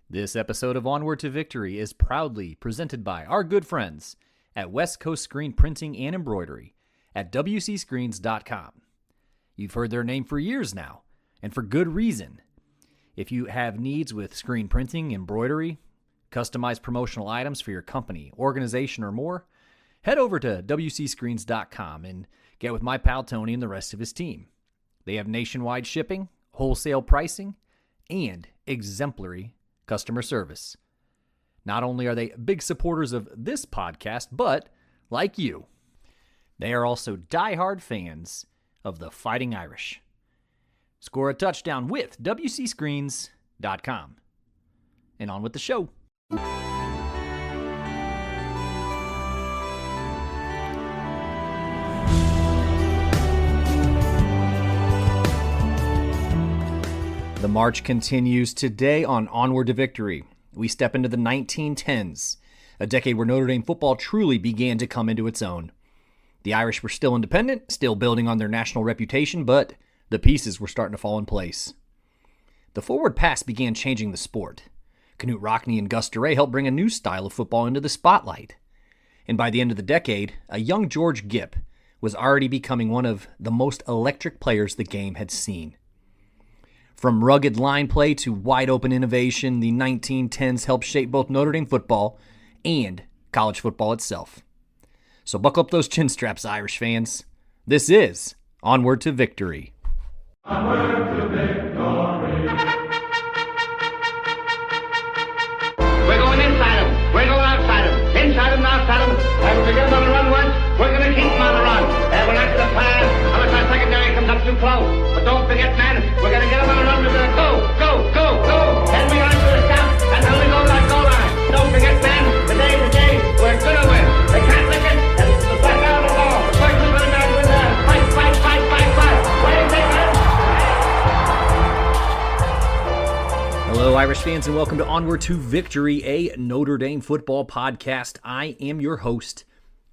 This episode of Onward to Victory is proudly presented by our good friends at West Coast Screen Printing and Embroidery at wcscreens.com. You've heard their name for years now, and for good reason. If you have needs with screen printing, embroidery, customized promotional items for your company, organization, or more, head over to wcscreens.com and get with my pal Tony and the rest of his team. They have nationwide shipping, wholesale pricing, and exemplary customer service. Not only are they big supporters of this podcast, but, like you, they are also diehard fans of the Fighting Irish. Score a touchdown with wcscreens.com. And on with the show. The march continues today on Onward to Victory. We step into the 1910s, a decade where Notre Dame football truly began to come into its own. The Irish were still independent, still building on their national reputation, but the pieces were starting to fall in place. The forward pass began changing the sport. Knute Rockne and Gus Duray helped bring a new style of football into the spotlight. And by the end of the decade, a young George Gipp was already becoming one of the most electric players the game had seen. From rugged line play to wide-open innovation, the 1910s helped shape both Notre Dame football and college football itself. So buckle up those chin straps, Irish fans. This is Onward to Victory. Onward to victory. We're going inside them. We're going outside them. Inside them and outside them. And if we get them on the run once, we're going to keep them on the run. We're not going to plan unless our secondary comes up too close. But don't forget, man, we're going to get them on the run. We're going to go, go, go, go. Then we aren't going to stop until we go to that goal line. Don't forget, man, today's the day we're going to win. They can't lick it. And the back out of the ball. The first is going to back with that. Fight, fight, fight, fight, fight. What do you think, man? Hello, Irish fans, and welcome to Onward to Victory, a Notre Dame football podcast. I am your host,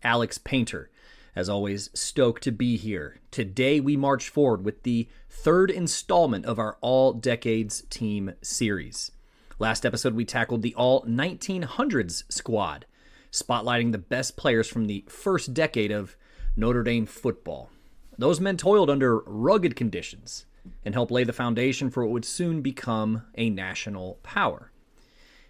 Alex Painter. As always, stoked to be here. Today, we march forward with the third installment of our All Decades Team series. Last episode, we tackled the All 1900s squad, spotlighting the best players from the first decade of Notre Dame football. Those men toiled under rugged conditions and helped lay the foundation for what would soon become a national power.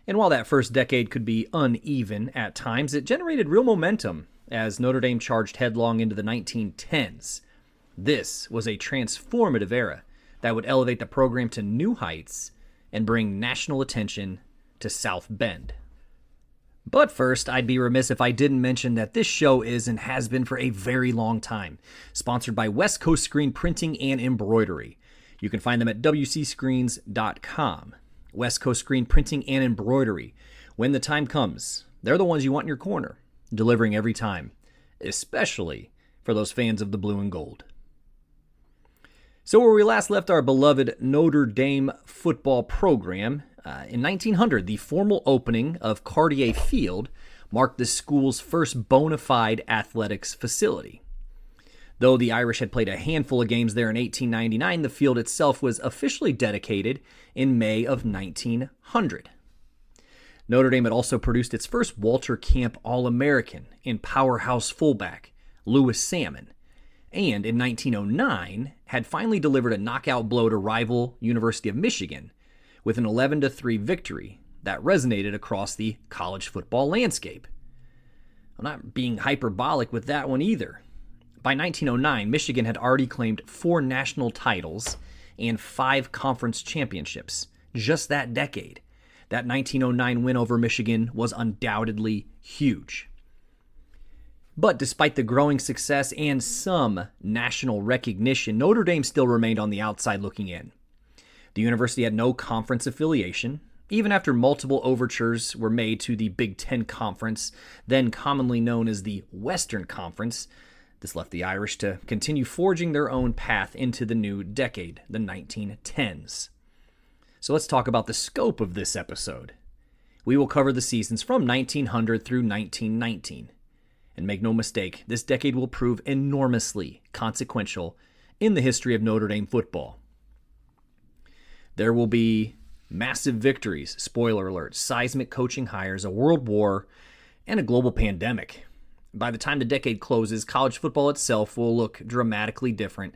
And while that first decade could be uneven at times, it generated real momentum as Notre Dame charged headlong into the 1910s. This was a transformative era that would elevate the program to new heights and bring national attention to South Bend. But first, I'd be remiss if I didn't mention that this show is and has been for a very long time sponsored by West Coast Screen Printing and Embroidery. You can find them at wcscreens.com. West Coast Screen Printing and Embroidery. When the time comes, they're the ones you want in your corner, delivering every time, especially for those fans of the blue and gold. So where we last left our beloved Notre Dame football program, in 1900, the formal opening of Cartier Field marked the school's first bona fide athletics facility. Though the Irish had played a handful of games there in 1899, the field itself was officially dedicated in May of 1900. Notre Dame had also produced its first Walter Camp All-American in powerhouse fullback Louis Salmon, and in 1909 had finally delivered a knockout blow to rival University of Michigan with an 11-3 victory that resonated across the college football landscape. I'm not being hyperbolic with that one either. By 1909, Michigan had already claimed 4 national titles and 5 conference championships just that decade. That 1909 win over Michigan was undoubtedly huge. But despite the growing success and some national recognition, Notre Dame still remained on the outside looking in. The university had no conference affiliation, even after multiple overtures were made to the Big Ten Conference, then commonly known as the Western Conference. This left the Irish to continue forging their own path into the new decade, the 1910s. So let's talk about the scope of this episode. We will cover the seasons from 1900 through 1919. And make no mistake, this decade will prove enormously consequential in the history of Notre Dame football. There will be massive victories, spoiler alert, seismic coaching hires, a world war, and a global pandemic. By the time the decade closes, college football itself will look dramatically different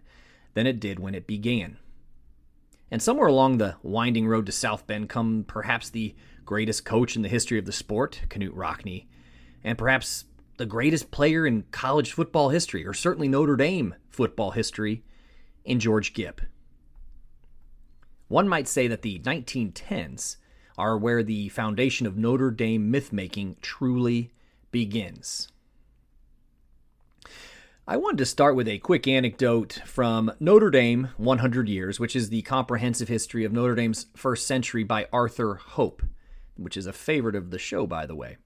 than it did when it began. And somewhere along the winding road to South Bend come perhaps the greatest coach in the history of the sport, Knute Rockne, and perhaps the greatest player in college football history, or certainly Notre Dame football history, in George Gipp. One might say that the 1910s are where the foundation of Notre Dame myth-making truly begins. I wanted to start with a quick anecdote from Notre Dame 100 Years, which is the comprehensive history of Notre Dame's first century by Arthur Hope, which is a favorite of the show, by the way.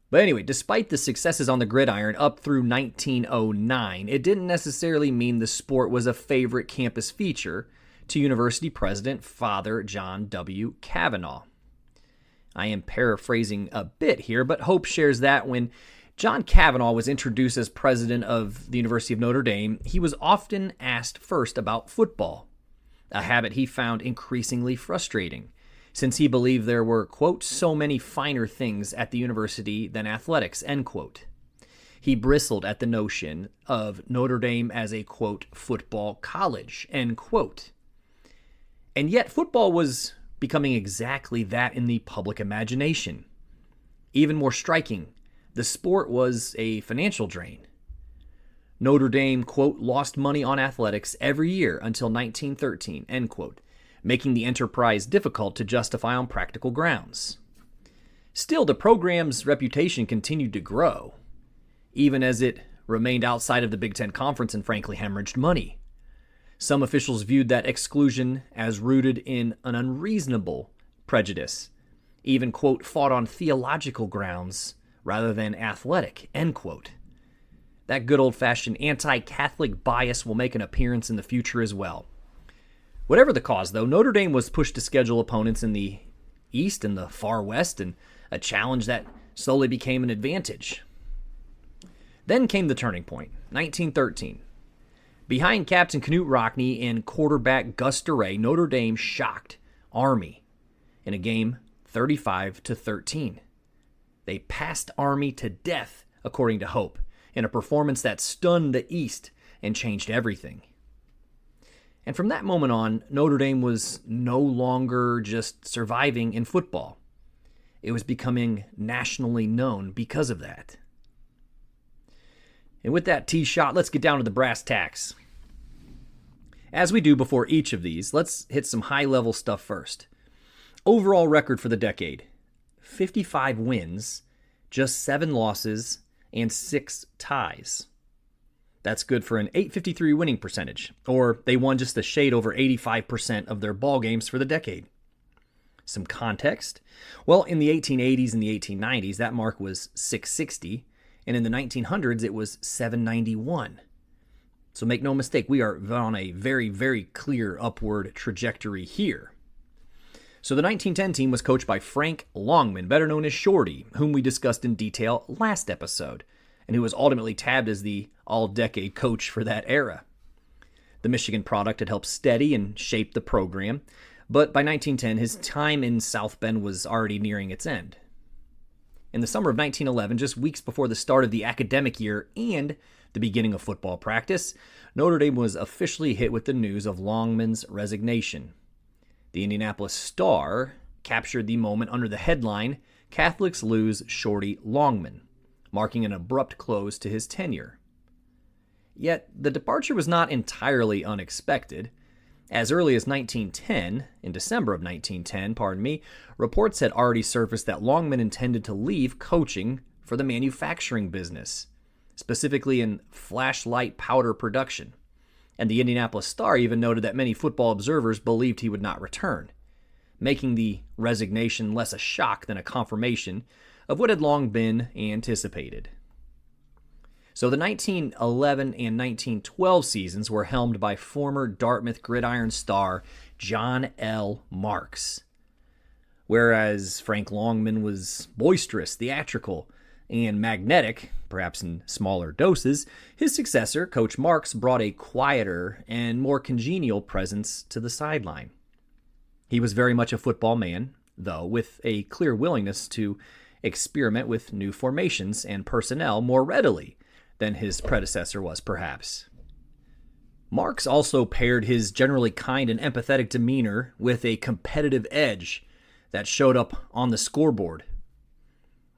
But anyway, despite the successes on the gridiron up through 1909, it didn't necessarily mean the sport was a favorite campus feature to University President Father John W. Kavanaugh. I am paraphrasing a bit here, but Hope shares that when John Kavanaugh was introduced as president of the University of Notre Dame, he was often asked first about football, a habit he found increasingly frustrating, since he believed there were, quote, so many finer things at the university than athletics, end quote. He bristled at the notion of Notre Dame as a, quote, football college, end quote. And yet football was becoming exactly that in the public imagination. Even more striking, the sport was a financial drain. Notre Dame, quote, lost money on athletics every year until 1913, end quote, making the enterprise difficult to justify on practical grounds. Still, the program's reputation continued to grow, even as it remained outside of the Big Ten Conference and frankly hemorrhaged money. Some officials viewed that exclusion as rooted in an unreasonable prejudice, even, quote, fought on theological grounds rather than athletic, end quote. That good old-fashioned anti-Catholic bias will make an appearance in the future as well. Whatever the cause, though, Notre Dame was pushed to schedule opponents in the East and the far West, and a challenge that slowly became an advantage. Then came the turning point, 1913. Behind Captain Knute Rockne and quarterback Gus Duray, Notre Dame shocked Army in a game 35-13. They passed Army to death, according to Hope, in a performance that stunned the East and changed everything. And from that moment on, Notre Dame was no longer just surviving in football. It was becoming nationally known because of that. And with that tee shot, let's get down to the brass tacks. As we do before each of these, let's hit some high-level stuff first. Overall record for the decade: 55 wins, just 7 losses, and 6 ties. That's good for an .853 winning percentage, or they won just a shade over 85% of their ball games for the decade. Some context: well, in the 1880s and the 1890s, that mark was .660, and in the 1900s, it was .791. So make no mistake, we are on a very, very clear upward trajectory here. So the 1910 team was coached by Frank Longman, better known as Shorty, whom we discussed in detail last episode, and who was ultimately tabbed as the all-decade coach for that era. The Michigan product had helped steady and shape the program, but by 1910, his time in South Bend was already nearing its end. In the summer of 1911, just weeks before the start of the academic year and the beginning of football practice, Notre Dame was officially hit with the news of Longman's resignation. The Indianapolis Star captured the moment under the headline, "Catholics Lose Shorty Longman," marking an abrupt close to his tenure. Yet, the departure was not entirely unexpected. As early as 1910, in December of 1910, reports had already surfaced that Longman intended to leave coaching for the manufacturing business, specifically in flashlight powder production. And the Indianapolis Star even noted that many football observers believed he would not return, making the resignation less a shock than a confirmation of what had long been anticipated. So the 1911 and 1912 seasons were helmed by former Dartmouth gridiron star John L. Marks. Whereas Frank Longman was boisterous, theatrical, and magnetic, perhaps in smaller doses, his successor, Coach Marks, brought a quieter and more congenial presence to the sideline. He was very much a football man, though, with a clear willingness to experiment with new formations and personnel more readily than his predecessor was, perhaps. Marks also paired his generally kind and empathetic demeanor with a competitive edge that showed up on the scoreboard.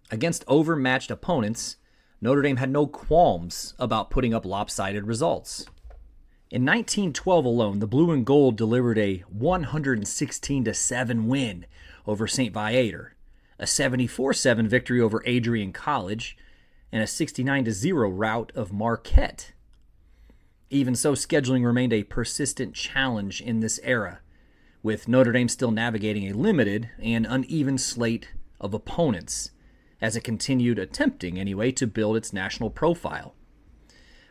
Against overmatched opponents, Notre Dame had no qualms about putting up lopsided results. In 1912 alone, the Blue and Gold delivered a 116-7 win over St. Viator, a 74-7 victory over Adrian College, and a 69-0 rout of Marquette. Even so, scheduling remained a persistent challenge in this era, with Notre Dame still navigating a limited and uneven slate of opponents, as it continued attempting, anyway, to build its national profile.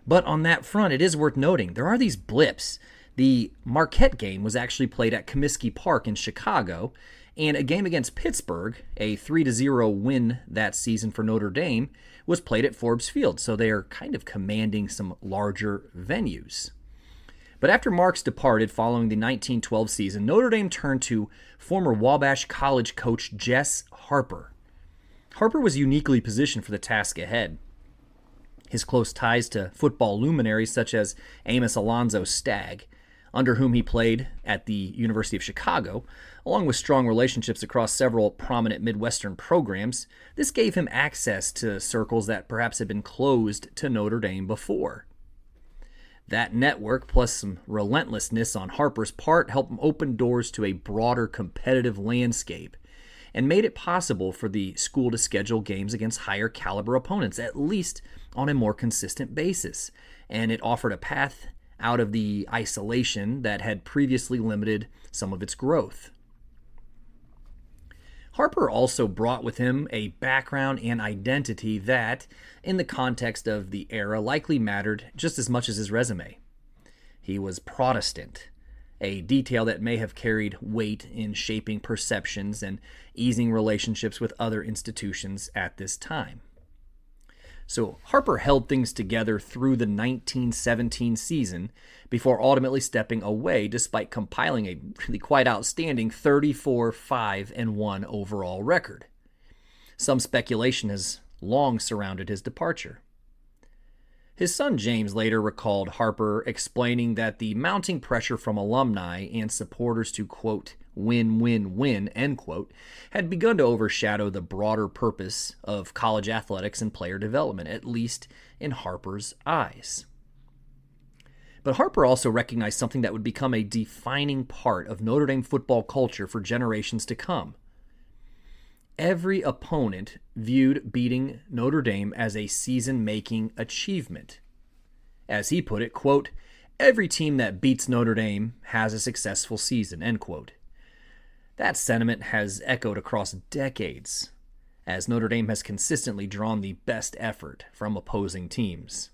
But on that front, it is worth noting, there are these blips. The Marquette game was actually played at Comiskey Park in Chicago, and a game against Pittsburgh, a 3-0 win that season for Notre Dame, was played at Forbes Field, so they are kind of commanding some larger venues. But after Marks departed following the 1912 season, Notre Dame turned to former Wabash College coach Jess Harper. Harper was uniquely positioned for the task ahead. His close ties to football luminaries such as Amos Alonzo Stagg, under whom he played at the University of Chicago, along with strong relationships across several prominent Midwestern programs, this gave him access to circles that perhaps had been closed to Notre Dame before. That network, plus some relentlessness on Harper's part, helped him open doors to a broader competitive landscape and made it possible for the school to schedule games against higher caliber opponents, at least on a more consistent basis. And it offered a path out of the isolation that had previously limited some of its growth. Harper also brought with him a background and identity that, in the context of the era, likely mattered just as much as his resume. He was Protestant, a detail that may have carried weight in shaping perceptions and easing relationships with other institutions at this time. So Harper held things together through the 1917 season before ultimately stepping away despite compiling a really quite outstanding 34-5-1 overall record. Some speculation has long surrounded his departure. His son James later recalled Harper explaining that the mounting pressure from alumni and supporters to, quote, win, win, win, end quote, had begun to overshadow the broader purpose of college athletics and player development, at least in Harper's eyes. But Harper also recognized something that would become a defining part of Notre Dame football culture for generations to come. Every opponent viewed beating Notre Dame as a season-making achievement. As he put it, quote, every team that beats Notre Dame has a successful season, end quote. That sentiment has echoed across decades, as Notre Dame has consistently drawn the best effort from opposing teams.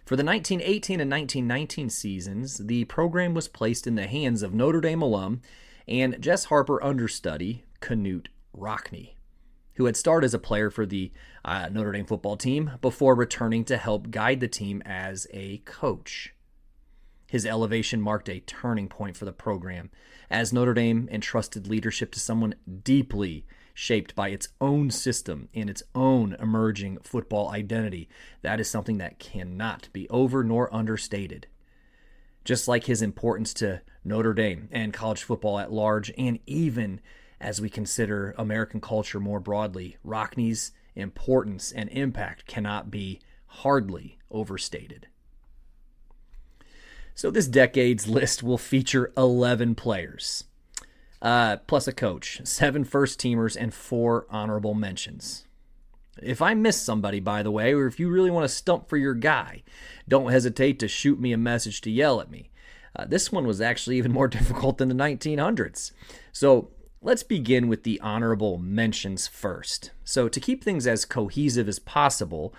For the 1918 and 1919 seasons, the program was placed in the hands of Notre Dame alum and Jess Harper understudy, Knute Rockne, who had started as a player for the Notre Dame football team before returning to help guide the team as a coach. His elevation marked a turning point for the program, as Notre Dame entrusted leadership to someone deeply shaped by its own system and its own emerging football identity. That is something that cannot be over nor understated. Just like his importance to Notre Dame and college football at large, and even as we consider American culture more broadly, Rockne's importance and impact cannot be hardly overstated. So this decade's list will feature 11 players, plus a coach, 7 first-teamers, and 4 honorable mentions. If I miss somebody, by the way, or if you really want to stump for your guy, don't hesitate to shoot me a message to yell at me. This one was actually even more difficult than the 1900s. So let's begin with the honorable mentions first. So to keep things as cohesive as possible,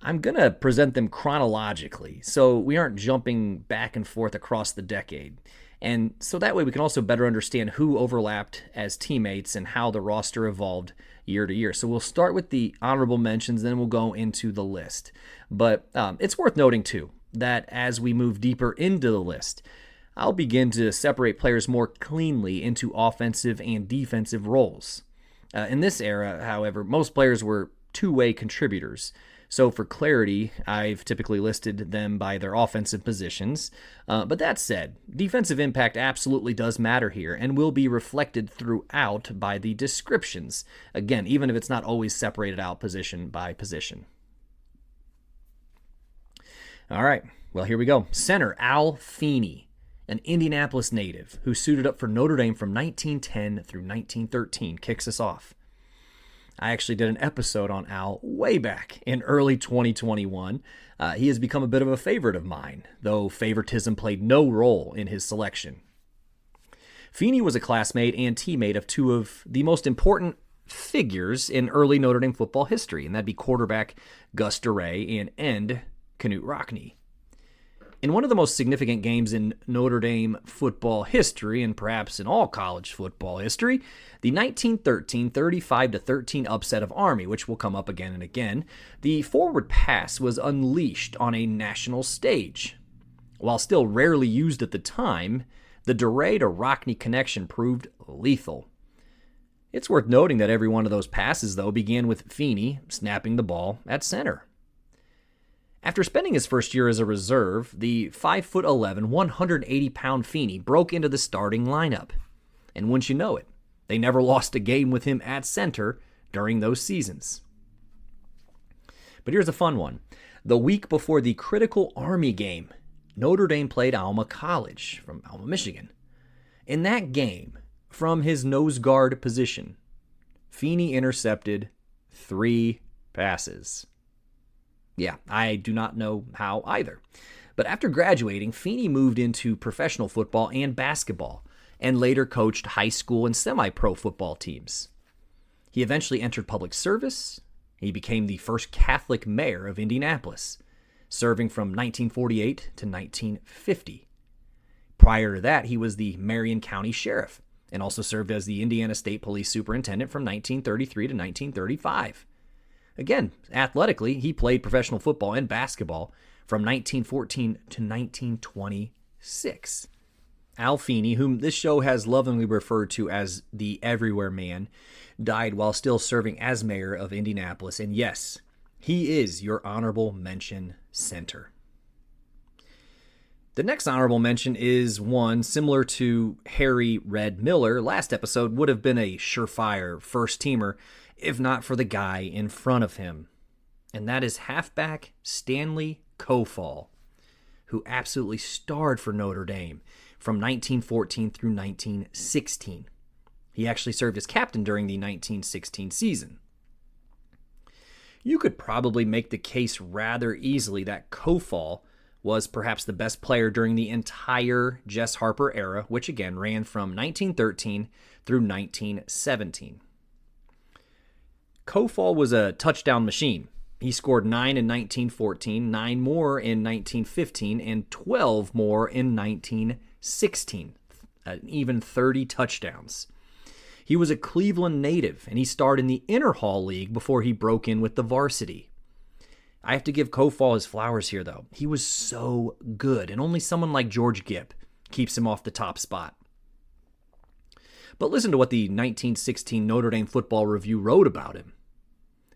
I'm going to present them chronologically, so we aren't jumping back and forth across the decade. And so that way we can also better understand who overlapped as teammates and how the roster evolved year to year. So we'll start with the honorable mentions, then we'll go into the list. But it's worth noting, too, that as we move deeper into the list, I'll begin to separate players more cleanly into offensive and defensive roles. In this era, however, most players were two-way contributors. So for clarity, I've typically listed them by their offensive positions. But that said, defensive impact absolutely does matter here and will be reflected throughout by the descriptions. Again, even if it's not always separated out position by position. All right, well, here we go. Center Al Feeney, an Indianapolis native who suited up for Notre Dame from 1910 through 1913, kicks us off. I actually did an episode on Al way back in early 2021. He has become a bit of a favorite of mine, though favoritism played no role in his selection. Feeney was a classmate and teammate of two of the most important figures in early Notre Dame football history, and that'd be quarterback Gus Duray and end Knute Rockne. In one of the most significant games in Notre Dame football history, and perhaps in all college football history, the 1913 35-13 upset of Army, which will come up again and again, the forward pass was unleashed on a national stage. While still rarely used at the time, the Duray to Rockne connection proved lethal. It's worth noting that every one of those passes, though, began with Feeney snapping the ball at center. After spending his first year as a reserve, the 5'11", 180-pound Feeney broke into the starting lineup. And wouldn't you know it, they never lost a game with him at center during those seasons. But here's a fun one. The week before the critical Army game, Notre Dame played Alma College from Alma, Michigan. In that game, from his nose guard position, Feeney intercepted 3 passes. Yeah, I do not know how either. But after graduating, Feeney moved into professional football and basketball, and later coached high school and semi-pro football teams. He eventually entered public service. He became the first Catholic mayor of Indianapolis, serving from 1948 to 1950. Prior to that, he was the Marion County Sheriff, and also served as the Indiana State Police Superintendent from 1933 to 1935. Again, athletically, he played professional football and basketball from 1914 to 1926. Al Feeney, whom this show has lovingly referred to as the Everywhere Man, died while still serving as mayor of Indianapolis. And yes, he is your honorable mention center. The next honorable mention is one similar to Harry Red Miller. Last episode would have been a surefire first-teamer, if not for the guy in front of him. And that is halfback Stanley Kofal, who absolutely starred for Notre Dame from 1914 through 1916. He actually served as captain during the 1916 season. You could probably make the case rather easily that Kofal was perhaps the best player during the entire Jess Harper era, which again ran from 1913 through 1917. Kofal was a touchdown machine. He scored 9 in 1914, 9 more in 1915, and 12 more in 1916, even 30 touchdowns. He was a Cleveland native, and he starred in the Interhall League before he broke in with the varsity. I have to give Kofal his flowers here, though. He was so good, and only someone like George Gipp keeps him off the top spot. But listen to what the 1916 Notre Dame Football Review wrote about him.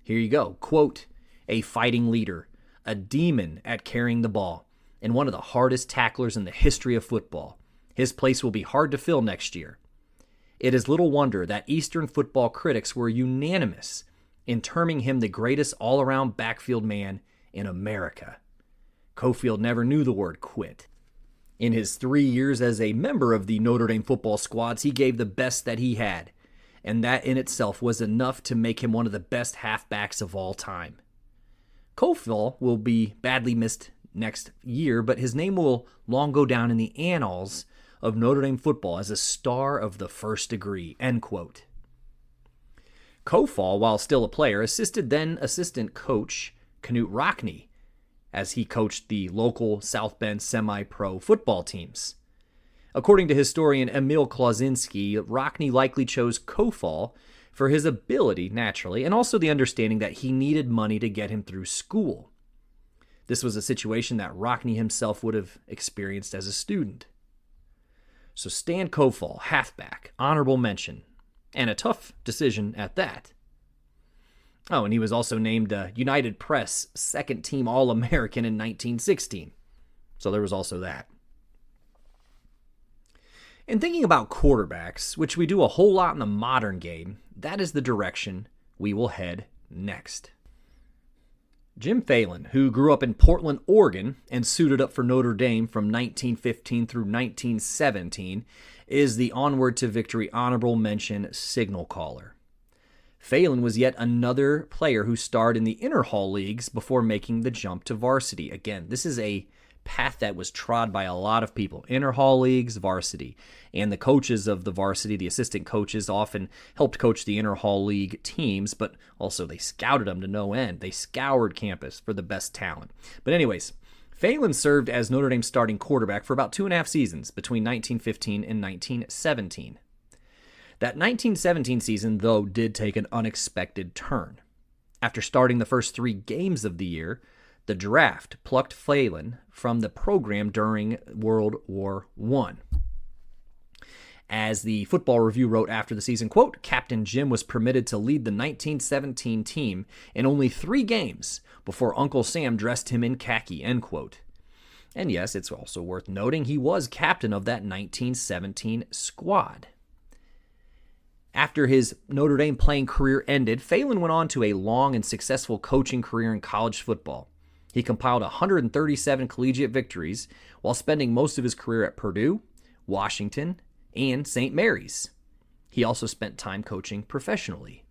Here you go. Quote, a fighting leader, a demon at carrying the ball, and one of the hardest tacklers in the history of football. His place will be hard to fill next year. It is little wonder that Eastern football critics were unanimous in terming him the greatest all-around backfield man in America. Cofield never knew the word quit. In his 3 years as a member of the Notre Dame football squads, he gave the best that he had, and that in itself was enough to make him one of the best halfbacks of all time. Kofal will be badly missed next year, but his name will long go down in the annals of Notre Dame football as a star of the first degree, end quote. Kofal, while still a player, assisted then assistant coach Knute Rockne as he coached the local South Bend semi-pro football teams. According to historian Emil Klosinski, Rockne likely chose Kofal for his ability, naturally, and also the understanding that he needed money to get him through school. This was a situation that Rockne himself would have experienced as a student. So Stan Kofal, halfback, honorable mention, and a tough decision at that. Oh, and he was also named United Press second-team All-American in 1916. So there was also that. And thinking about quarterbacks, which we do a whole lot in the modern game, that is the direction we will head next. Jim Phelan, who grew up in Portland, Oregon, and suited up for Notre Dame from 1915 through 1917, is the Onward to Victory honorable mention signal caller. Phelan was yet another player who starred in the inter-hall leagues before making the jump to varsity. Again, this is a path that was trod by a lot of people. Inter-hall leagues, varsity. And the coaches of the varsity, the assistant coaches, often helped coach the inter-hall league teams, but also they scouted them to no end. They scoured campus for the best talent. But anyways, Phelan served as Notre Dame's starting quarterback for about 2.5 seasons between 1915 and 1917. That 1917 season, though, did take an unexpected turn. After starting the first 3 games of the year, the draft plucked Phelan from the program during World War I. As the Football Review wrote after the season, quote, Captain Jim was permitted to lead the 1917 team in only 3 games before Uncle Sam dressed him in khaki, end quote. And yes, it's also worth noting he was captain of that 1917 squad. After his Notre Dame playing career ended, Phelan went on to a long and successful coaching career in college football. He compiled 137 collegiate victories while spending most of his career at Purdue, Washington, and St. Mary's. He also spent time coaching professionally.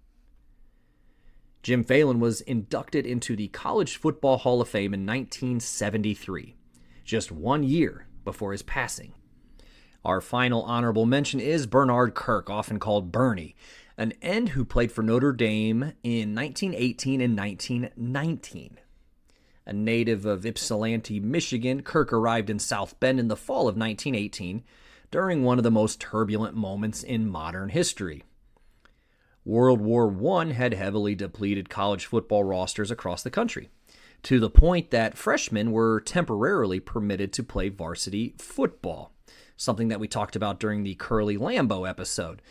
Jim Phelan was inducted into the College Football Hall of Fame in 1973, just 1 year before his passing. Our final honorable mention is Bernard Kirk, often called Bernie, an end who played for Notre Dame in 1918 and 1919. A native of Ypsilanti, Michigan, Kirk arrived in South Bend in the fall of 1918 during one of the most turbulent moments in modern history. World War I had heavily depleted college football rosters across the country, to the point that freshmen were temporarily permitted to play varsity football, something that we talked about during the Curly Lambeau episode.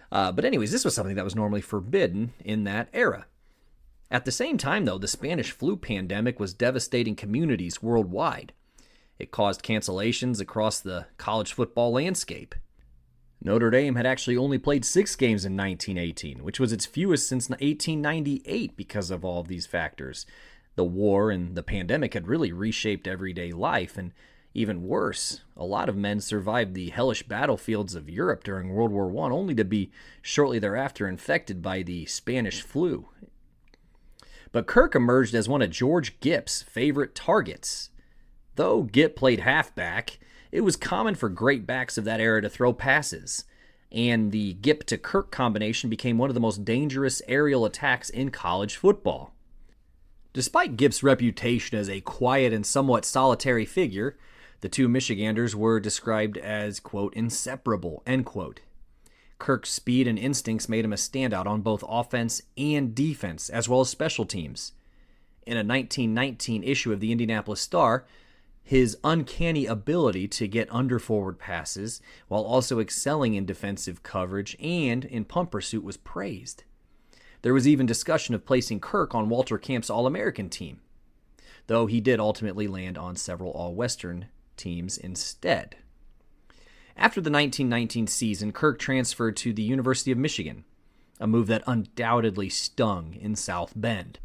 But anyways, this was something that was normally forbidden in that era. At the same time, though, the Spanish flu pandemic was devastating communities worldwide. It caused cancellations across the college football landscape. Notre Dame had actually only played 6 games in 1918, which was its fewest since 1898 because of all of these factors. The war and the pandemic had really reshaped everyday life, and even worse, a lot of men survived the hellish battlefields of Europe during World War I, only to be shortly thereafter infected by the Spanish flu. But Kirk emerged as one of George Gipp's favorite targets. Though Gipp played halfback, it was common for great backs of that era to throw passes, and the Gipp to Kirk combination became one of the most dangerous aerial attacks in college football. Despite Gipp's reputation as a quiet and somewhat solitary figure, the two Michiganders were described as, quote, inseparable, end quote. Kirk's speed and instincts made him a standout on both offense and defense, as well as special teams. In a 1919 issue of the Indianapolis Star, his uncanny ability to get under forward passes while also excelling in defensive coverage and in punt pursuit was praised. There was even discussion of placing Kirk on Walter Camp's All-American team, though he did ultimately land on several All-Western teams instead. After the 1919 season, Kirk transferred to the University of Michigan, a move that undoubtedly stung in South Bend.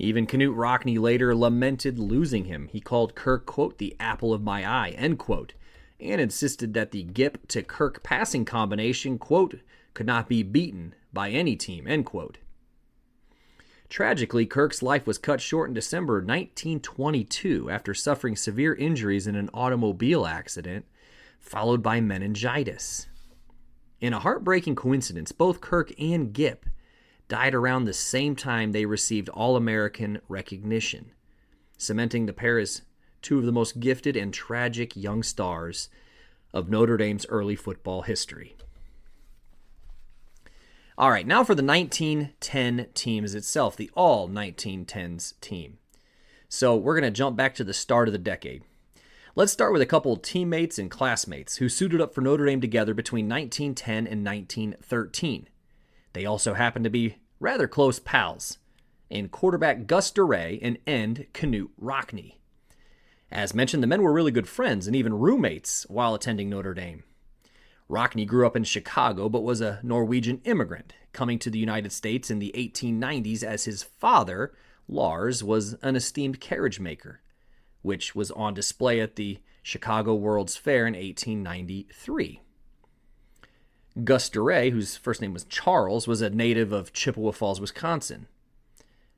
Even Knute Rockne later lamented losing him. He called Kirk, quote, the apple of my eye, end quote, and insisted that the Gipp to Kirk passing combination, quote, could not be beaten by any team, end quote. Tragically, Kirk's life was cut short in December 1922 after suffering severe injuries in an automobile accident, followed by meningitis. In a heartbreaking coincidence, both Kirk and Gipp died around the same time they received All-American recognition, cementing the pair as two of the most gifted and tragic young stars of Notre Dame's early football history. All right, now for the 1910 teams itself, the all 1910s team. So we're going to jump back to the start of the decade. Let's start with a couple of teammates and classmates who suited up for Notre Dame together between 1910 and 1913. They also happened to be rather close pals in quarterback Gus Duray and end Knute Rockne. As mentioned, the men were really good friends and even roommates while attending Notre Dame. Rockne grew up in Chicago but was a Norwegian immigrant, coming to the United States in the 1890s as his father, Lars, was an esteemed carriage maker, which was on display at the Chicago World's Fair in 1893. Gus Duray, whose first name was Charles, was a native of Chippewa Falls, Wisconsin.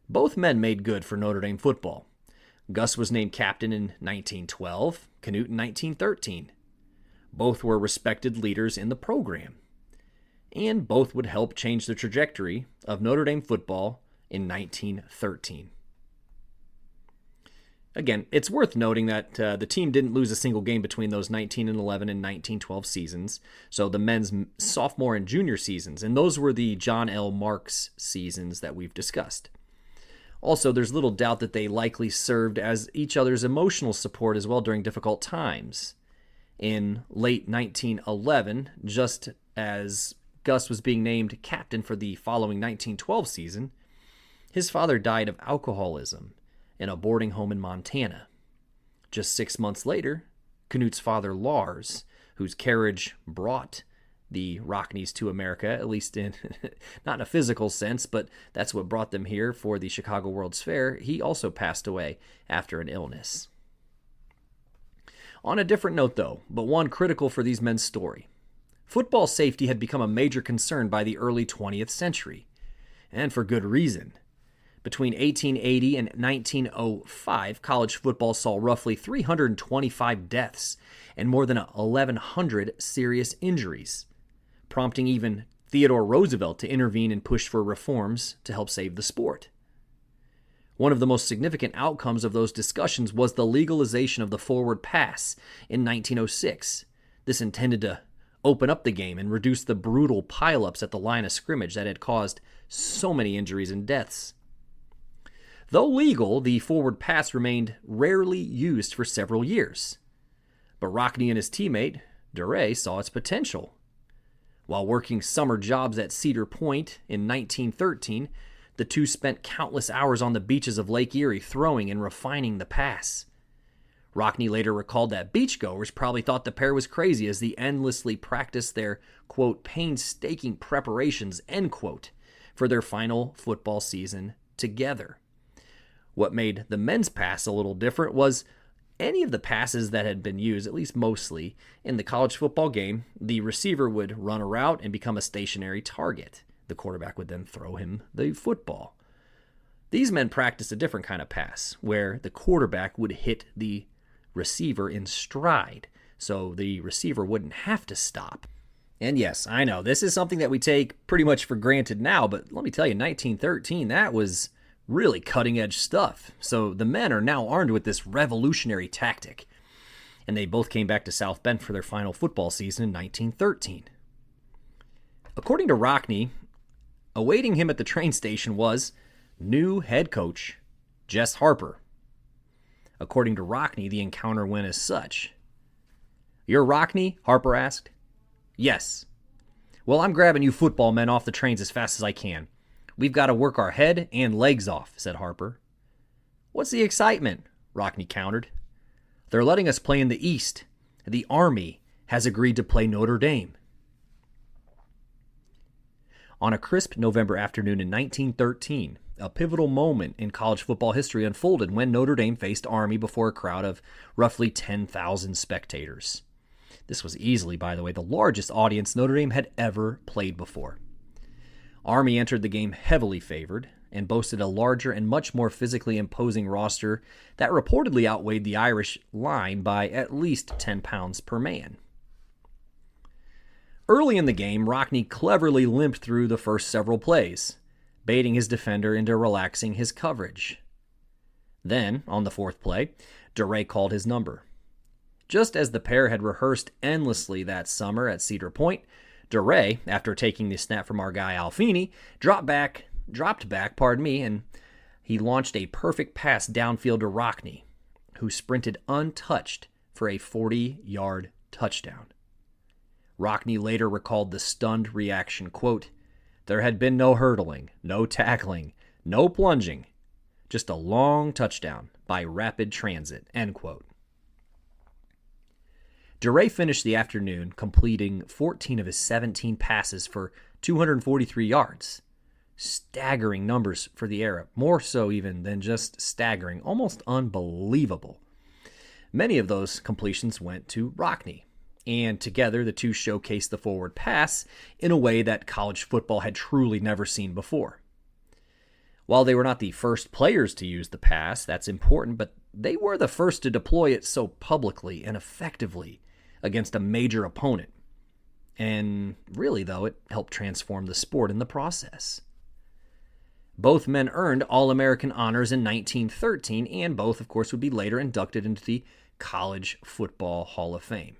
Both men made good for Notre Dame football. Gus was named captain in 1912, Knute in 1913. Both were respected leaders in the program, and both would help change the trajectory of Notre Dame football in 1913. Again, it's worth noting that the team didn't lose a single game between those 1911 and 1912 seasons, so the men's sophomore and junior seasons, and those were the John L. Marks seasons that we've discussed. Also, there's little doubt that they likely served as each other's emotional support as well during difficult times. In late 1911, just as Gus was being named captain for the following 1912 season, his father died of alcoholism in a boarding home in Montana. Just 6 months later, Knute's father, Lars, whose carriage brought the Rocknes to America, at least in not in a physical sense, but that's what brought them here for the Chicago World's Fair, he also passed away after an illness. On a different note, though, but one critical for these men's story, football safety had become a major concern by the early 20th century, and for good reason. Between 1880 and 1905, college football saw roughly 325 deaths and more than 1,100 serious injuries, prompting even Theodore Roosevelt to intervene and push for reforms to help save the sport. One of the most significant outcomes of those discussions was the legalization of the forward pass in 1906. This intended to open up the game and reduce the brutal pileups at the line of scrimmage that had caused so many injuries and deaths. Though legal, the forward pass remained rarely used for several years. But Rockne and his teammate, Duray, saw its potential. While working summer jobs at Cedar Point in 1913, the two spent countless hours on the beaches of Lake Erie throwing and refining the pass. Rockne later recalled that beachgoers probably thought the pair was crazy as they endlessly practiced their, quote, painstaking preparations, end quote, for their final football season together. What made the men's pass a little different was any of the passes that had been used, at least mostly, in the college football game, the receiver would run a route and become a stationary target. The quarterback would then throw him the football. These men practiced a different kind of pass, where the quarterback would hit the receiver in stride, so the receiver wouldn't have to stop. And yes, I know, this is something that we take pretty much for granted now, but let me tell you, 1913, that was really cutting-edge stuff. So the men are now armed with this revolutionary tactic, and they both came back to South Bend for their final football season in 1913. According to Rockne, awaiting him at the train station was new head coach Jess Harper. According to Rockne, the encounter went as such. "You're Rockne?" Harper asked. "Yes." "Well, I'm grabbing you football men off the trains as fast as I can. We've got to work our head and legs off," said Harper. "What's the excitement?" Rockne countered. "They're letting us play in the East. The Army has agreed to play Notre Dame." On a crisp November afternoon in 1913, a pivotal moment in college football history unfolded when Notre Dame faced Army before a crowd of roughly 10,000 spectators. This was easily, by the way, the largest audience Notre Dame had ever played before. Army entered the game heavily favored and boasted a larger and much more physically imposing roster that reportedly outweighed the Irish line by at least 10 pounds per man. Early in the game, Rockne cleverly limped through the first several plays, baiting his defender into relaxing his coverage. Then, on the fourth play, Duray called his number. Just as the pair had rehearsed endlessly that summer at Cedar Point, Duray, after taking the snap from our guy Alfini, dropped back, and he launched a perfect pass downfield to Rockne, who sprinted untouched for a 40-yard touchdown. Rockne later recalled the stunned reaction, quote, "There had been no hurdling, no tackling, no plunging, just a long touchdown by rapid transit," end quote. DeRay finished the afternoon completing 14 of his 17 passes for 243 yards. Staggering numbers for the era, more so even than just staggering, almost unbelievable. Many of those completions went to Rockne, and together the two showcased the forward pass in a way that college football had truly never seen before. While they were not the first players to use the pass, that's important, but they were the first to deploy it so publicly and effectively against a major opponent. And really, though, it helped transform the sport in the process. Both men earned All-American honors in 1913, and both, of course, would be later inducted into the College Football Hall of Fame.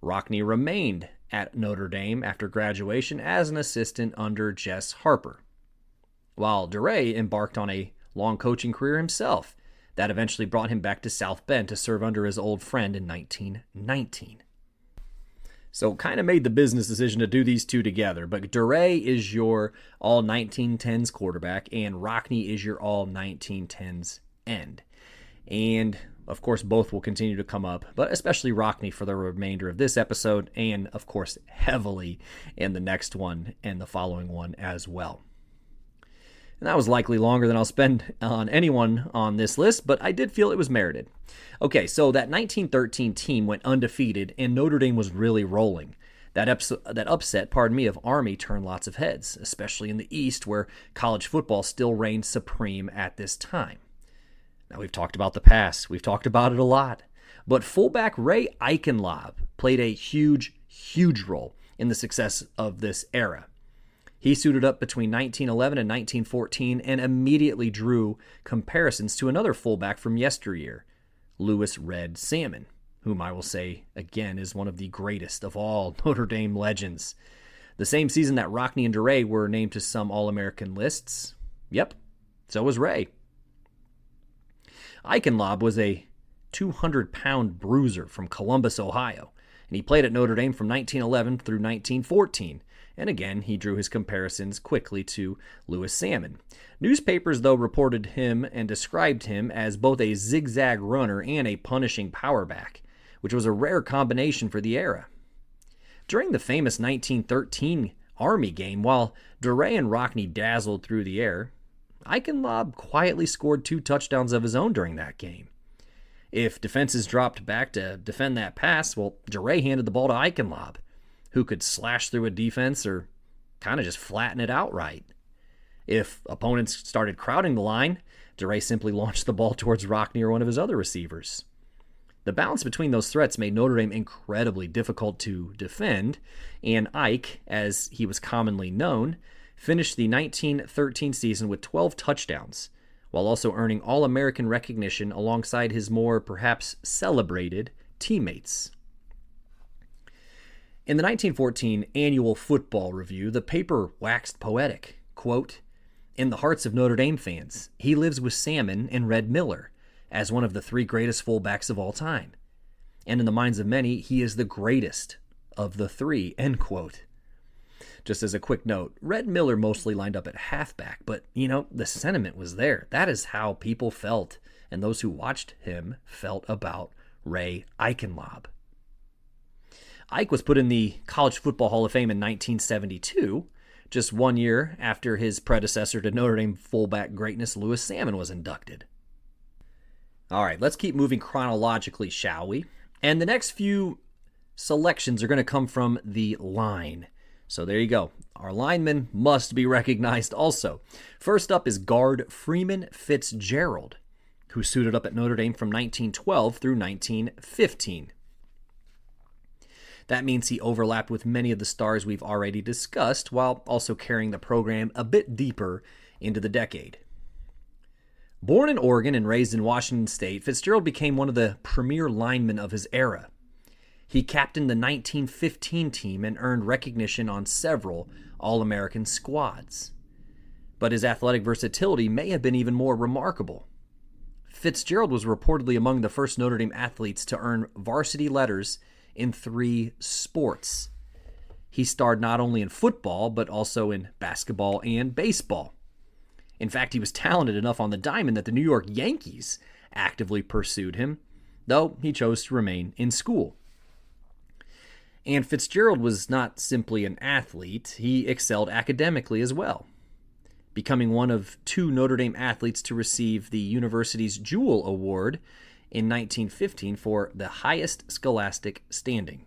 Rockne remained at Notre Dame after graduation as an assistant under Jess Harper, while DeRay embarked on a long coaching career himself that eventually brought him back to South Bend to serve under his old friend in 1919. So kind of made the business decision to do these two together, but DeRay is your all-1910s quarterback, and Rockne is your all-1910s end. And, of course, both will continue to come up, but especially Rockne for the remainder of this episode, and, of course, heavily in the next one and the following one as well. And that was likely longer than I'll spend on anyone on this list, but I did feel it was merited. Okay, so that 1913 team went undefeated, and Notre Dame was really rolling. That upset, of Army turned lots of heads, especially in the East, where college football still reigned supreme at this time. Now, we've talked about the past. We've talked about it a lot. But fullback Ray Eichenlaub played a huge role in the success of this era. He suited up between 1911 and 1914 and immediately drew comparisons to another fullback from yesteryear, Louis Red Salmon, whom I will say again is one of the greatest of all Notre Dame legends. The same season that Rockne and DeRay were named to some All-American lists, yep, so was Ray. Eichenlaub was a 200-pound bruiser from Columbus, Ohio, and he played at Notre Dame from 1911 through 1914. And again, he drew his comparisons quickly to Louis Salmon. Newspapers, though, reported him and described him as both a zigzag runner and a punishing power back, which was a rare combination for the era. During the famous 1913 Army game, while DeRay and Rockne dazzled through the air, Eichenlaub quietly scored 2 touchdowns of his own during that game. If defenses dropped back to defend that pass, well, DeRay handed the ball to Eichenlaub, who could slash through a defense or kind of just flatten it outright. If opponents started crowding the line, DeRay simply launched the ball towards Rockne or one of his other receivers. The balance between those threats made Notre Dame incredibly difficult to defend, and Ike, as he was commonly known, finished the 1913 season with 12 touchdowns, while also earning All-American recognition alongside his more, perhaps, celebrated teammates. In the 1914 Annual Football Review, the paper waxed poetic. Quote, "In the hearts of Notre Dame fans, he lives with Salmon and Red Miller as one of the 3 greatest fullbacks of all time. And in the minds of many, he is the greatest of the 3, end quote. Just as a quick note, Red Miller mostly lined up at halfback, but, the sentiment was there. That is how people felt, and those who watched him felt about Ray Eichenlaub. Ike was put in the College Football Hall of Fame in 1972, just 1 year after his predecessor to Notre Dame fullback greatness, Louis Salmon, was inducted. All right, let's keep moving chronologically, shall we? And the next few selections are going to come from the line. So there you go. Our linemen must be recognized also. First up is guard Freeman Fitzgerald, who suited up at Notre Dame from 1912 through 1915. That means he overlapped with many of the stars we've already discussed, while also carrying the program a bit deeper into the decade. Born in Oregon and raised in Washington State, Fitzgerald became one of the premier linemen of his era. He captained the 1915 team and earned recognition on several All-American squads. But his athletic versatility may have been even more remarkable. Fitzgerald was reportedly among the first Notre Dame athletes to earn varsity letters in 3 sports. He starred not only in football, but also in basketball and baseball. In fact, he was talented enough on the diamond that the New York Yankees actively pursued him, though he chose to remain in school. And Fitzgerald was not simply an athlete, he excelled academically as well, becoming one of 2 Notre Dame athletes to receive the university's Jewel Award in 1915 for the highest scholastic standing.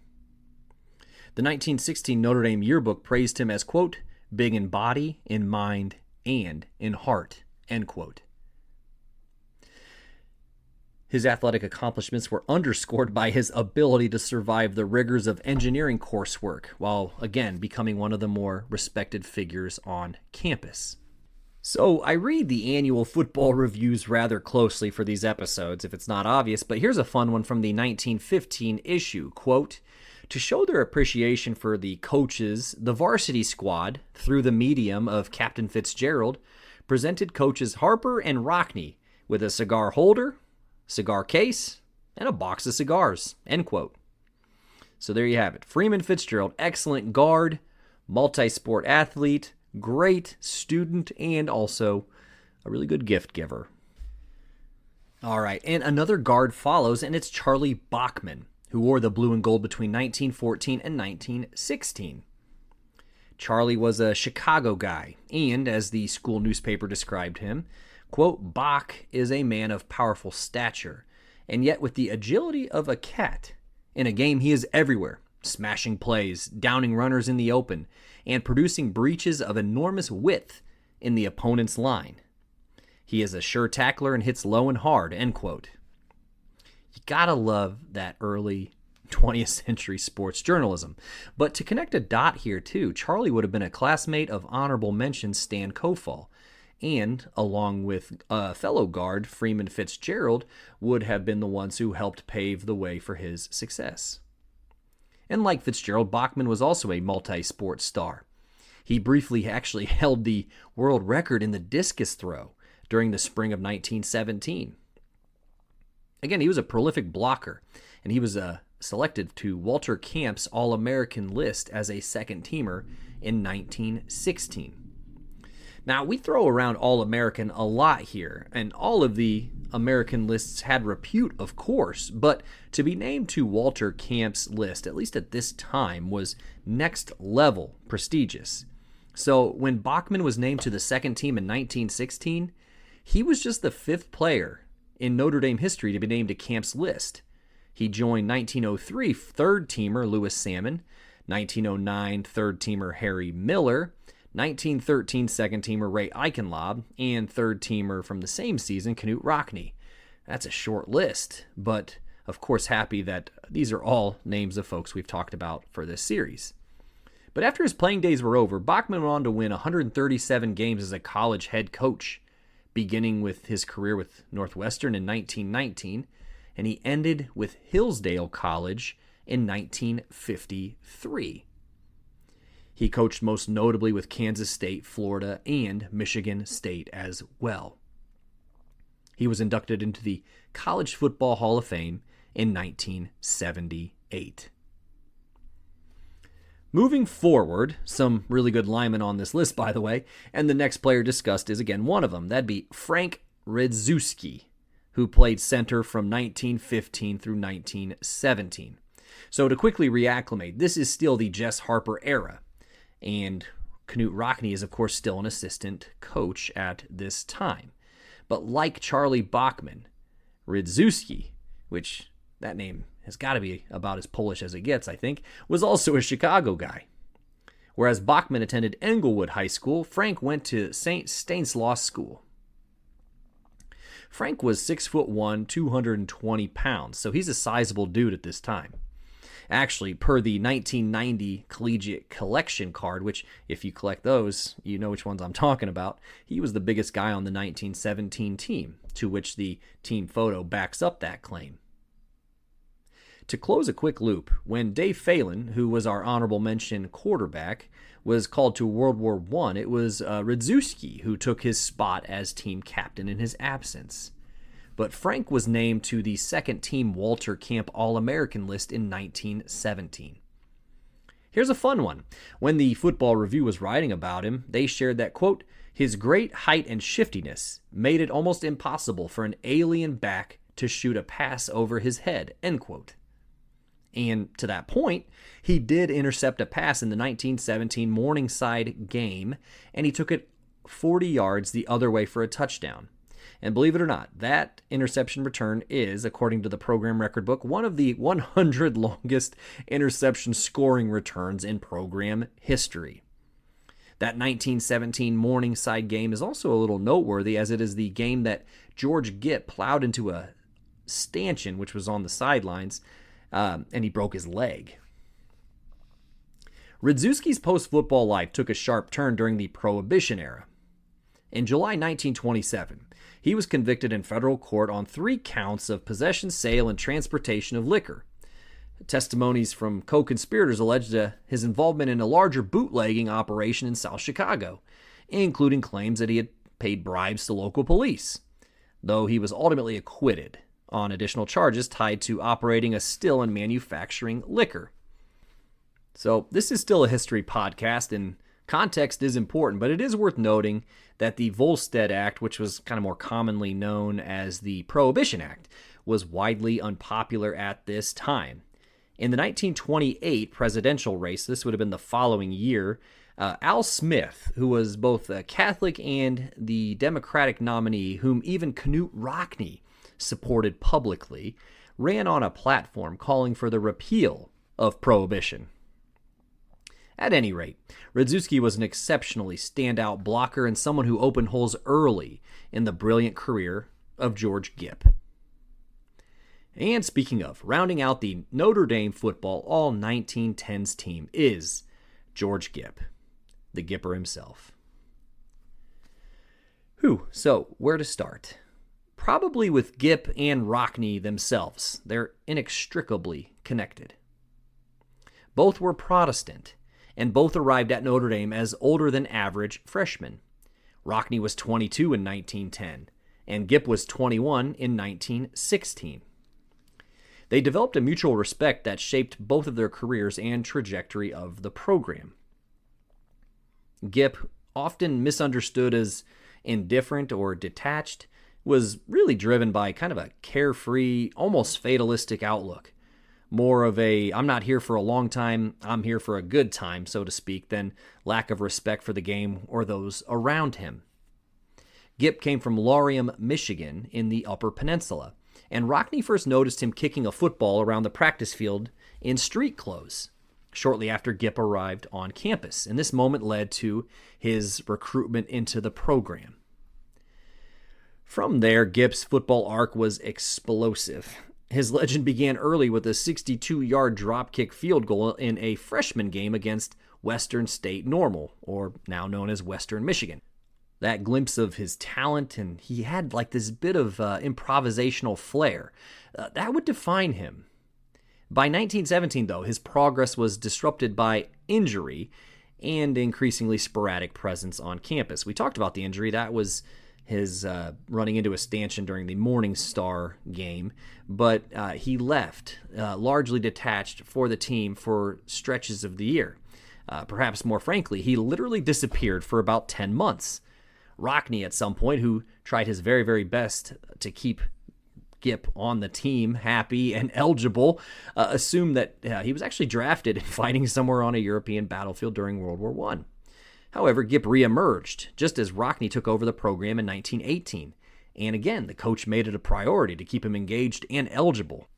The 1916 Notre Dame yearbook praised him as, quote, big in body, in mind, and in heart, end quote. His athletic accomplishments were underscored by his ability to survive the rigors of engineering coursework, while again becoming one of the more respected figures on campus. So I read the annual football reviews rather closely for these episodes, if it's not obvious, but here's a fun one from the 1915 issue, quote, to show their appreciation for the coaches, the varsity squad, through the medium of Captain Fitzgerald, presented coaches Harper and Rockne with a cigar holder, cigar case, and a box of cigars, end quote. So there you have it. Freeman Fitzgerald, excellent guard, multi-sport athlete, great student, and also a really good gift giver. All right, and another guard follows, and it's Charlie Bachman, who wore the blue and gold between 1914 and 1916. Charlie was a Chicago guy, and as the school newspaper described him, quote, Bach is a man of powerful stature, and yet with the agility of a cat. In a game, he is everywhere, smashing plays, downing runners in the open, and producing breaches of enormous width in the opponent's line. He is a sure tackler and hits low and hard, end quote. You gotta love that early 20th century sports journalism. But to connect a dot here too, Charlie would have been a classmate of honorable mention Stan Kofall, and along with a fellow guard, Freeman Fitzgerald, would have been the ones who helped pave the way for his success. And like Fitzgerald, Bachman was also a multi-sport star. He briefly actually held the world record in the discus throw during the spring of 1917. Again, he was a prolific blocker, and he was selected to Walter Camp's All-American list as a second-teamer in 1916. Now, we throw around All-American a lot here, and all of the American lists had repute, of course, but to be named to Walter Camp's list, at least at this time, was next-level prestigious. So when Bachman was named to the second team in 1916, he was just the 5th player in Notre Dame history to be named to Camp's list. He joined 1903 third-teamer Louis Salmon, 1909 third-teamer Harry Miller, 1913 second-teamer Ray Eichenlaub, and third-teamer from the same season Knute Rockne. That's a short list, but of course happy that these are all names of folks we've talked about for this series. But after his playing days were over, Bachman went on to win 137 games as a college head coach, beginning with his career with Northwestern in 1919, and he ended with Hillsdale College in 1953. He coached most notably with Kansas State, Florida, and Michigan State as well. He was inducted into the College Football Hall of Fame in 1978. Moving forward, some really good linemen on this list, by the way, and the next player discussed is again one of them. That'd be Frank Radzewski, who played center from 1915 through 1917. So to quickly reacclimate, this is still the Jess Harper era, and Knute Rockne is of course still an assistant coach at this time. But like Charlie Bachman, Radzewski, which that name has got to be about as Polish as it gets, I think, was also a Chicago guy. Whereas Bachman attended Englewood High School, Frank went to St. Stanislaus School. Frank was 6'1", 220 pounds, so he's a sizable dude at this time. Actually, per the 1990 Collegiate Collection card, which, if you collect those, you know which ones I'm talking about, he was the biggest guy on the 1917 team, to which the team photo backs up that claim. To close a quick loop, when Dave Phelan, who was our honorable mention quarterback, was called to World War I, it was Radzewski who took his spot as team captain in his absence. but Frank was named to the second-team Walter Camp All-American list in 1917. Here's a fun one. When the Football Review was writing about him, they shared that, quote, his great height and shiftiness made it almost impossible for an alien back to shoot a pass over his head, end quote. And to that point, he did intercept a pass in the 1917 Morningside game, and he took it 40 yards the other way for a touchdown. And believe it or not, that interception return is, according to the program record book, one of the 100 longest interception scoring returns in program history. That 1917 Morningside game is also a little noteworthy, as it is the game that George Gipp plowed into a stanchion, which was on the sidelines, and he broke his leg. Radzewski's post-football life took a sharp turn during the Prohibition era. In July 1927, he was convicted in federal court on 3 counts of possession, sale, and transportation of liquor. Testimonies from co-conspirators alleged his involvement in a larger bootlegging operation in South Chicago, including claims that he had paid bribes to local police, though he was ultimately acquitted on additional charges tied to operating a still and manufacturing liquor. So this is still a history podcast, and context is important, but it is worth noting that the Volstead Act, which was kind of more commonly known as the Prohibition Act, was widely unpopular at this time. In the 1928 presidential race, this would have been the following year, Al Smith, who was both a Catholic and the Democratic nominee, whom even Knute Rockne supported publicly, ran on a platform calling for the repeal of prohibition. At any rate, Radzewski was an exceptionally standout blocker and someone who opened holes early in the brilliant career of George Gipp. And speaking of, rounding out the Notre Dame Football All-1910s team is George Gipp, the Gipper himself. So where to start? Probably with Gipp and Rockne themselves. They're inextricably connected. Both were Protestant, and both arrived at Notre Dame as older than average freshmen. Rockne was 22 in 1910, and Gipp was 21 in 1916. They developed a mutual respect that shaped both of their careers and trajectory of the program. Gipp, often misunderstood as indifferent or detached, was really driven by kind of a carefree, almost fatalistic outlook. More of a, I'm not here for a long time, I'm here for a good time, so to speak, than lack of respect for the game or those around him. Gipp came from Laurium, Michigan, in the Upper Peninsula, and Rockne first noticed him kicking a football around the practice field in street clothes shortly after Gipp arrived on campus, and this moment led to his recruitment into the program. From there, Gipp's football arc was explosive. His legend began early with a 62-yard drop-kick field goal in a freshman game against Western State Normal, or now known as Western Michigan. That glimpse of his talent, and he had like this bit of improvisational flair, that would define him. By 1917, though, his progress was disrupted by injury and increasingly sporadic presence on campus. We talked about the injury. That was his running into a stanchion during the Morning Star game, but he left largely detached for the team for stretches of the year. Perhaps more frankly, he literally disappeared for about 10 months. Rockne, at some point, who tried his very, very best to keep Gipp on the team, happy and eligible, assumed that he was actually drafted and fighting somewhere on a European battlefield during World War I. However, Gipp reemerged just as Rockne took over the program in 1918, and again, the coach made it a priority to keep him engaged and eligible.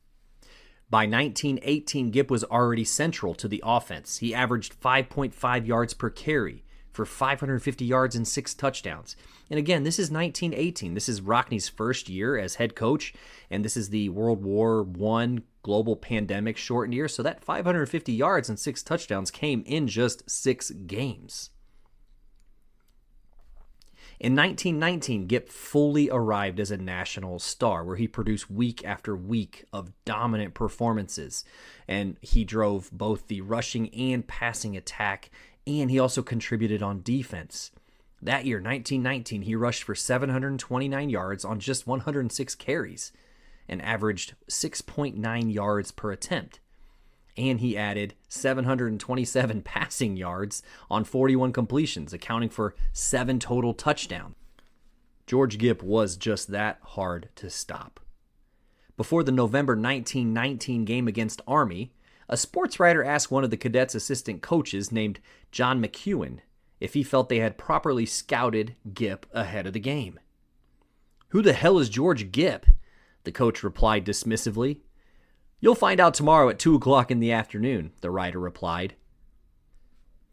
By 1918, Gipp was already central to the offense. He averaged 5.5 yards per carry for 550 yards and 6 touchdowns. And again, this is 1918. This is Rockne's first year as head coach, and this is the World War I global pandemic shortened year, so that 550 yards and 6 touchdowns came in just 6 games. In 1919, Gipp fully arrived as a national star, where he produced week after week of dominant performances, and he drove both the rushing and passing attack, and he also contributed on defense. That year, 1919, he rushed for 729 yards on just 106 carries and averaged 6.9 yards per attempt. And he added 727 passing yards on 41 completions, accounting for 7 total touchdowns. George Gipp was just that hard to stop. Before the November 1919 game against Army, a sports writer asked one of the cadets' assistant coaches named John McEwen if he felt they had properly scouted Gipp ahead of the game. "Who the hell is George Gipp?" the coach replied dismissively. "You'll find out tomorrow at 2 o'clock in the afternoon," the writer replied.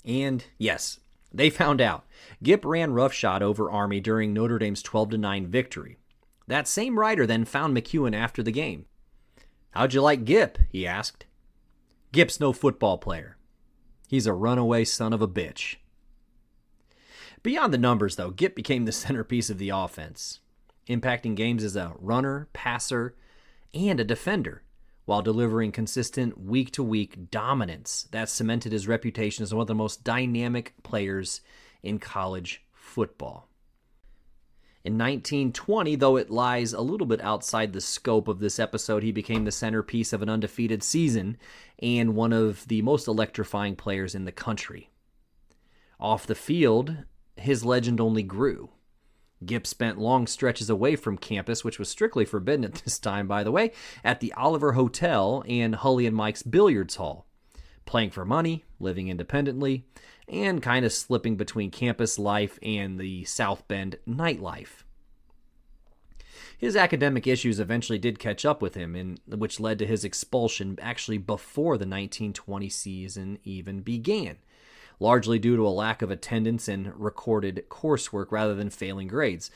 And yes, they found out. Gipp ran roughshod over Army during Notre Dame's 12-9 victory. That same writer then found McEwen after the game. "How'd you like Gipp?" he asked. "Gipp's no football player. He's a runaway son of a bitch." Beyond the numbers, though, Gipp became the centerpiece of the offense, impacting games as a runner, passer, and a defender, while delivering consistent week-to-week dominance that cemented his reputation as one of the most dynamic players in college football. In 1920, though it lies a little bit outside the scope of this episode, he became the centerpiece of an undefeated season and one of the most electrifying players in the country. Off the field, his legend only grew. Gipp spent long stretches away from campus, which was strictly forbidden at this time, by the way, at the Oliver Hotel and Hully and Mike's Billiards Hall, playing for money, living independently, and kind of slipping between campus life and the South Bend nightlife. His academic issues eventually did catch up with him, which led to his expulsion actually before the 1920 season even began, largely due to a lack of attendance and recorded coursework rather than failing grades.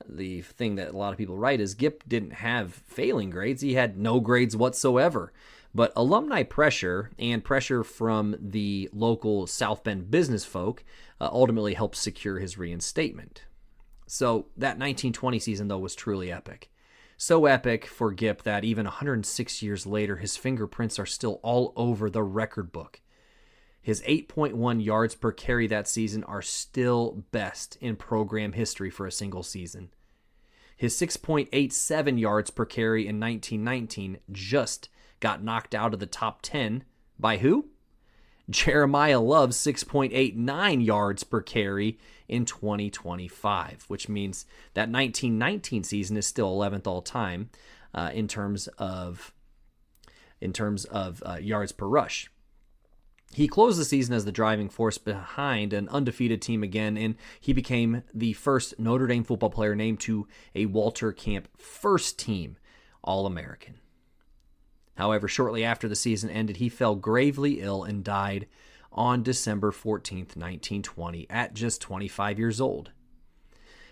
The thing that a lot of people write is Gipp didn't have failing grades. He had no grades whatsoever. But alumni pressure and pressure from the local South Bend business folk ultimately helped secure his reinstatement. So that 1920 season, though, was truly epic. So epic for Gipp that even 106 years later, his fingerprints are still all over the record book. His 8.1 yards per carry that season are still best in program history for a single season. His 6.87 yards per carry in 1919 just got knocked out of the top 10 by who? Jeremiah Love's 6.89 yards per carry in 2025, which means that 1919 season is still 11th all time in terms of yards per rush. He closed the season as the driving force behind an undefeated team again, and he became the first Notre Dame football player named to a Walter Camp first team All-American. However, shortly after the season ended, he fell gravely ill and died on December 14th, 1920, at just 25 years old.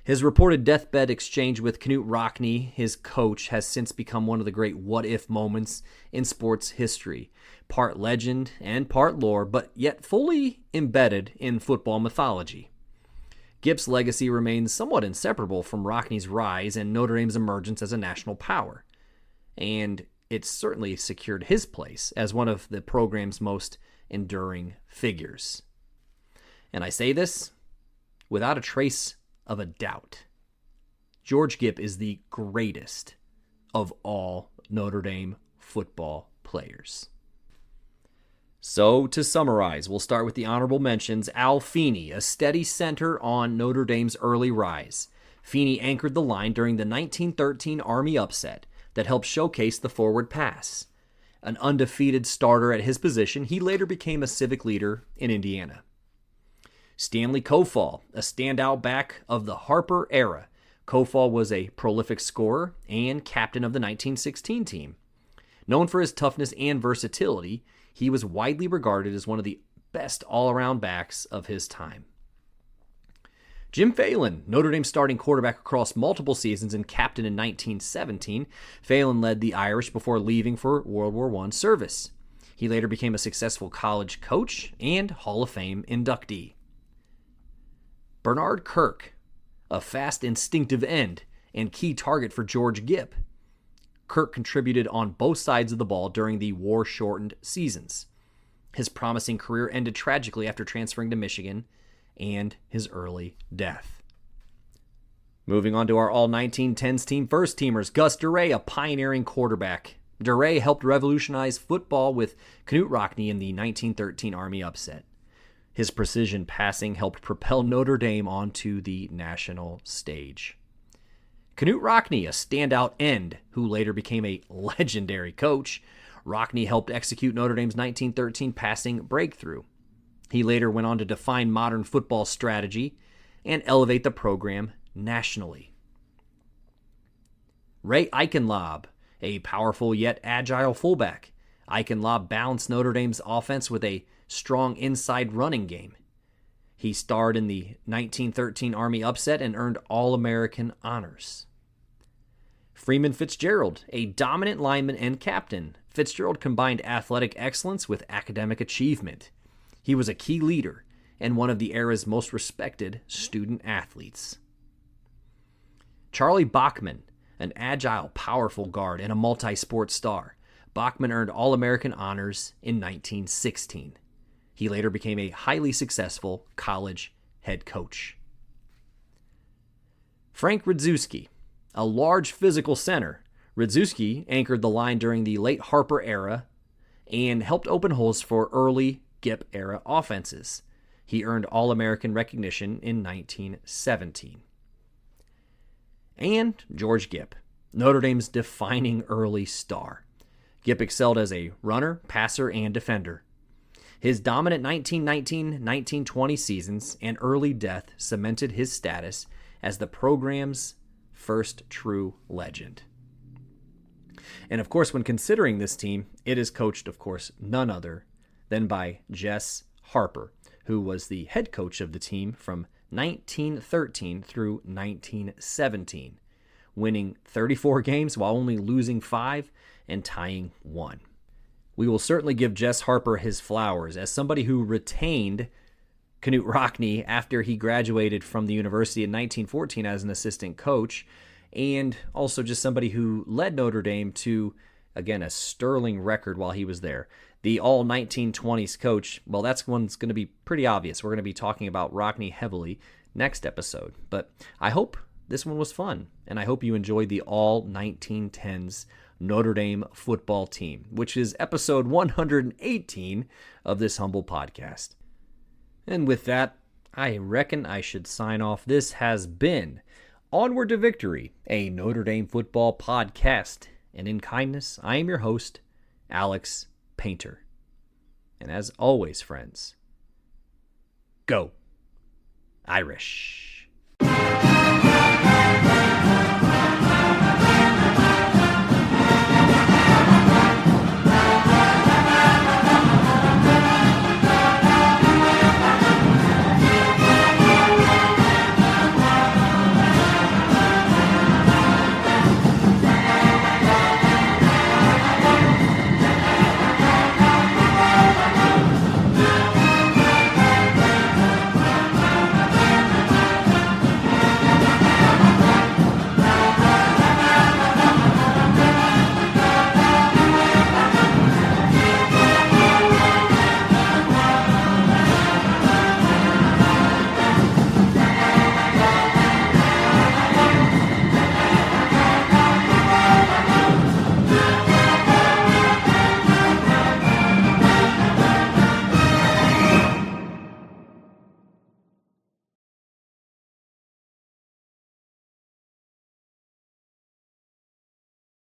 His reported deathbed exchange with Knute Rockne, his coach, has since become one of the great what-if moments in sports history. Part legend and part lore, but yet fully embedded in football mythology. Gipp's legacy remains somewhat inseparable from Rockne's rise and Notre Dame's emergence as a national power. And it certainly secured his place as one of the program's most enduring figures. And I say this without a trace of a doubt. George Gipp is the greatest of all Notre Dame football players. So, to summarize, we'll start with the honorable mentions. Al Feeney, a steady center on Notre Dame's early rise. Feeney anchored the line during the 1913 Army upset that helped showcase the forward pass. An undefeated starter at his position, he later became a civic leader in Indiana. Stanley Kofall, a standout back of the Harper era. Kofall was a prolific scorer and captain of the 1916 team. Known for his toughness and versatility, he was widely regarded as one of the best all-around backs of his time. Jim Phelan, Notre Dame starting quarterback across multiple seasons and captain in 1917. Phelan led the Irish before leaving for World War I service. He later became a successful college coach and Hall of Fame inductee. Bernard Kirk, a fast, instinctive end and key target for George Gipp. Kirk contributed on both sides of the ball during the war-shortened seasons. His promising career ended tragically after transferring to Michigan and his early death. Moving on to our all-1910s team first-teamers, Gus Duray, a pioneering quarterback. Duray helped revolutionize football with Knute Rockne in the 1913 Army upset. His precision passing helped propel Notre Dame onto the national stage. Knute Rockne, a standout end who later became a legendary coach. Rockne helped execute Notre Dame's 1913 passing breakthrough. He later went on to define modern football strategy and elevate the program nationally. Ray Eichenlaub, a powerful yet agile fullback. Eichenlaub balanced Notre Dame's offense with a strong inside running game. He starred in the 1913 Army upset and earned All-American honors. Freeman Fitzgerald, a dominant lineman and captain. Fitzgerald combined athletic excellence with academic achievement. He was a key leader and one of the era's most respected student athletes. Charlie Bachman, an agile, powerful guard and a multi-sport star. Bachman earned All-American honors in 1916. He later became a highly successful college head coach. Frank Radzewski, a large physical center. Radzewski anchored the line during the late Harper era and helped open holes for early Gipp-era offenses. He earned All-American recognition in 1917. And George Gipp, Notre Dame's defining early star. Gipp excelled as a runner, passer, and defender. His dominant 1919-1920 seasons and early death cemented his status as the program's first true legend. And of course, when considering this team, it is coached, of course, none other than by Jess Harper, who was the head coach of the team from 1913 through 1917, winning 34 games while only losing 5 and tying 1. We will certainly give Jess Harper his flowers as somebody who retained Knute Rockne after he graduated from the university in 1914 as an assistant coach, and also just somebody who led Notre Dame to, again, a sterling record while he was there. The all-1920s coach, well, that's one's going to be pretty obvious. We're going to be talking about Rockne heavily next episode. But I hope this one was fun, and I hope you enjoyed the all-1910s Notre Dame football team, which is episode 118 of this humble podcast. And with that, I reckon I should sign off. This has been Onward to Victory, a Notre Dame football podcast. And in kindness, I am your host, Alex Painter. And as always, friends, go Irish.